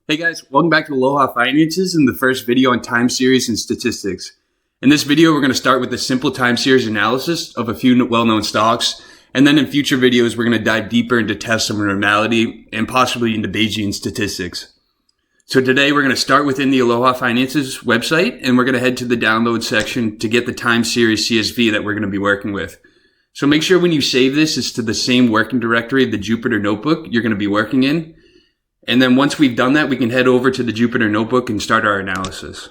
Hey guys, welcome back to Aloha Finances and the first video on time series and statistics. In this video, we're going to start with a simple time series analysis of a few well-known stocks, and then in future videos, we're going to dive deeper into tests of normality and possibly into Bayesian statistics. So today, we're going to start within the Aloha Finances website, and we're going to head to the download section to get the time series CSV that we're going to be working with. So make sure when you save this, it's to the same working directory of the Jupyter notebook you're going to be working in. And then once we've done that, we can head over to the Jupyter notebook and start our analysis.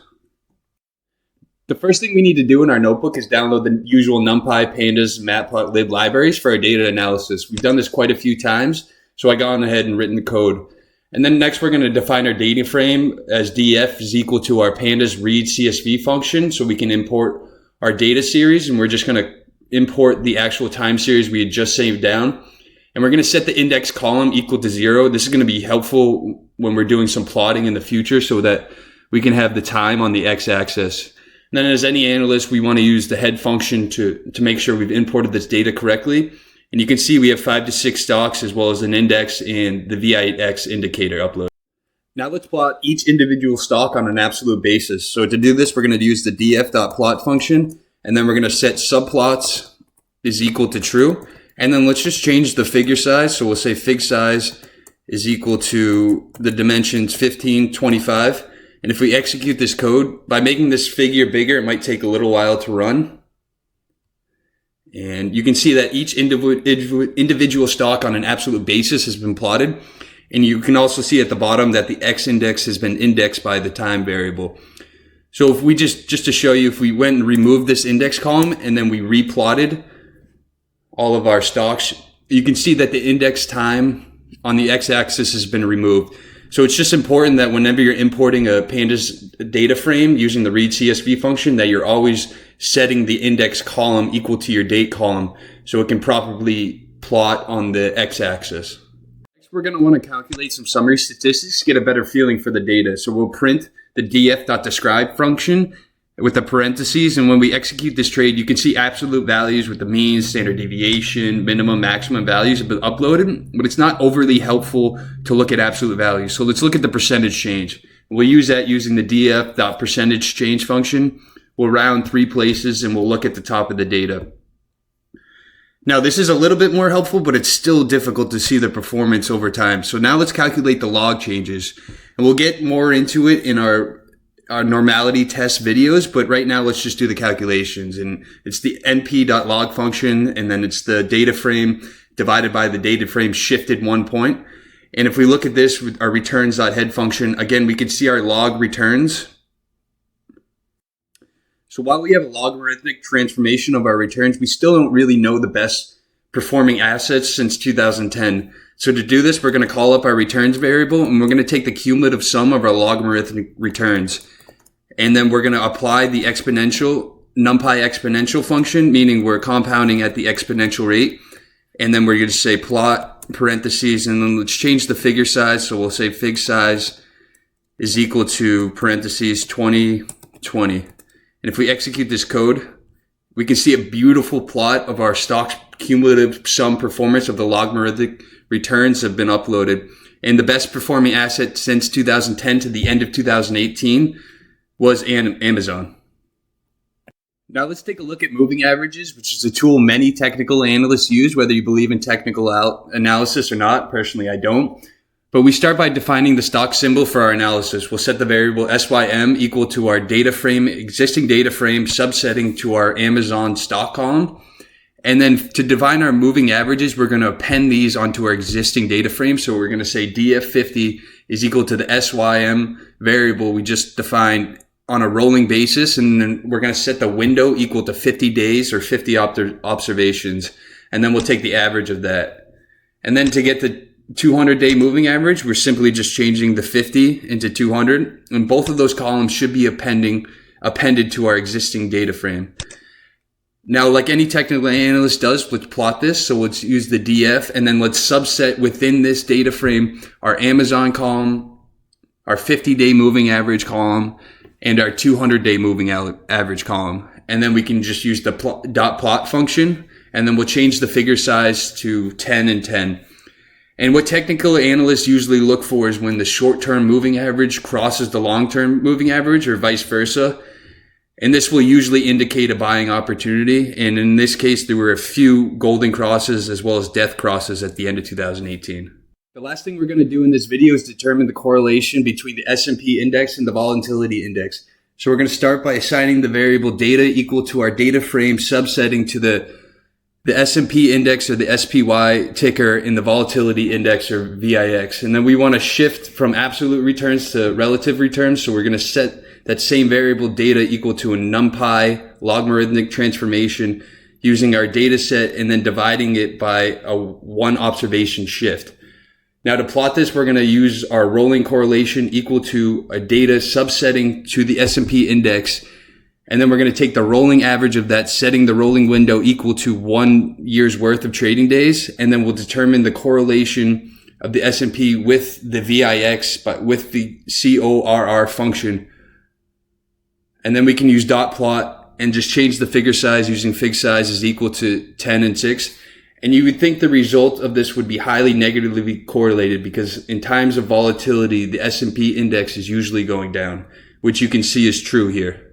The first thing we need to do in our notebook is download the usual NumPy, Pandas, Matplotlib libraries for our data analysis. We've done this quite a few times, so I gone ahead and written the code. And then next we're going to define our data frame as df is equal to our Pandas read CSV function, so we can import our data series, and we're just going to import the actual time series we had just saved down. And we're going to set the index column equal to 0. This is going to be helpful when we're doing some plotting in the future so that we can have the time on the x-axis. And then as any analyst, we want to use the head function to make sure we've imported this data correctly. And you can see we have 5 to 6 stocks as well as an index and the VIX indicator upload. Now let's plot each individual stock on an absolute basis. So to do this, we're going to use the df.plot function, and then we're going to set subplots is equal to true. And then let's just change the figure size. So we'll say fig size is equal to the dimensions 15, 25. And if we execute this code, by making this figure bigger, it might take a little while to run. And you can see that each individual stock on an absolute basis has been plotted. And you can also see at the bottom that the X index has been indexed by the time variable. So if we just to show you, if we went and removed this index column and then we replotted all of our stocks, you can see that the index time on the x-axis has been removed. So it's just important that whenever you're importing a Pandas data frame using the read CSV function, that you're always setting the index column equal to your date column so it can properly plot on the x-axis. Next, we're going to want to calculate some summary statistics to get a better feeling for the data. So we'll print the df.describe function with the parentheses, and when we execute this trade, you can see absolute values with the mean, standard deviation, minimum, maximum values have been uploaded, but it's not overly helpful to look at absolute values. So let's look at the percentage change. We'll use that using the df.percentage change function. We'll round 3 places and we'll look at the top of the data. Now this is a little bit more helpful, but it's still difficult to see the performance over time. So now let's calculate the log changes, and we'll get more into it in our normality test videos, but right now let's just do the calculations. And it's the np.log function, and then it's the data frame divided by the data frame shifted 1 point. And if we look at this with our returns.head function, again, we can see our log returns. So while we have a logarithmic transformation of our returns, we still don't really know the best performing assets since 2010. So to do this, we're going to call up our returns variable, and we're going to take the cumulative sum of our logarithmic returns. And then we're going to apply the exponential, NumPy exponential function, meaning we're compounding at the exponential rate. And then we're going to say plot, parentheses, and then let's change the figure size. So we'll say fig size is equal to parentheses 20, 20. And if we execute this code, we can see a beautiful plot of our stock's cumulative sum performance of the logarithmic returns have been uploaded. And the best performing asset since 2010 to the end of 2018 was Amazon. Now let's take a look at moving averages, which is a tool many technical analysts use, whether you believe in technical analysis or not. Personally, I don't. But we start by defining the stock symbol for our analysis. We'll set the variable SYM equal to our data frame, existing data frame, subsetting to our Amazon stock column. And then to define our moving averages, we're going to append these onto our existing data frame. So we're going to say df50 is equal to the SYM variable we just defined on a rolling basis. And then we're going to set the window equal to 50 days or 50 observations. And then we'll take the average of that. And then to get the 200-day moving average, we're simply just changing the 50 into 200. And both of those columns should be appended to our existing data frame. Now, like any technical analyst does, let's plot this. So let's use the df, and then let's subset within this data frame our Amazon column, our 50-day moving average column, and our 200-day moving average column. And then we can just use the dot plot function, and then we'll change the figure size to 10 and 10. And what technical analysts usually look for is when the short-term moving average crosses the long-term moving average or vice versa. And this will usually indicate a buying opportunity. And in this case, there were a few golden crosses as well as death crosses at the end of 2018. The last thing we're going to do in this video is determine the correlation between the S&P index and the volatility index. So we're going to start by assigning the variable data equal to our data frame subsetting to the S&P index or the SPY ticker in the volatility index or VIX. And then we want to shift from absolute returns to relative returns. So we're going to set that same variable data equal to a NumPy logarithmic transformation using our data set and then dividing it by a one observation shift. Now to plot this, we're going to use our rolling correlation equal to a data subsetting to the S&P index. And then we're going to take the rolling average of that, setting the rolling window equal to 1 year's worth of trading days. And then we'll determine the correlation of the S&P with the VIX, but with the CORR function. And then we can use dot plot and just change the figure size using fig size is equal to 10 and 6. And you would think the result of this would be highly negatively correlated because in times of volatility, the S&P index is usually going down, which you can see is true here.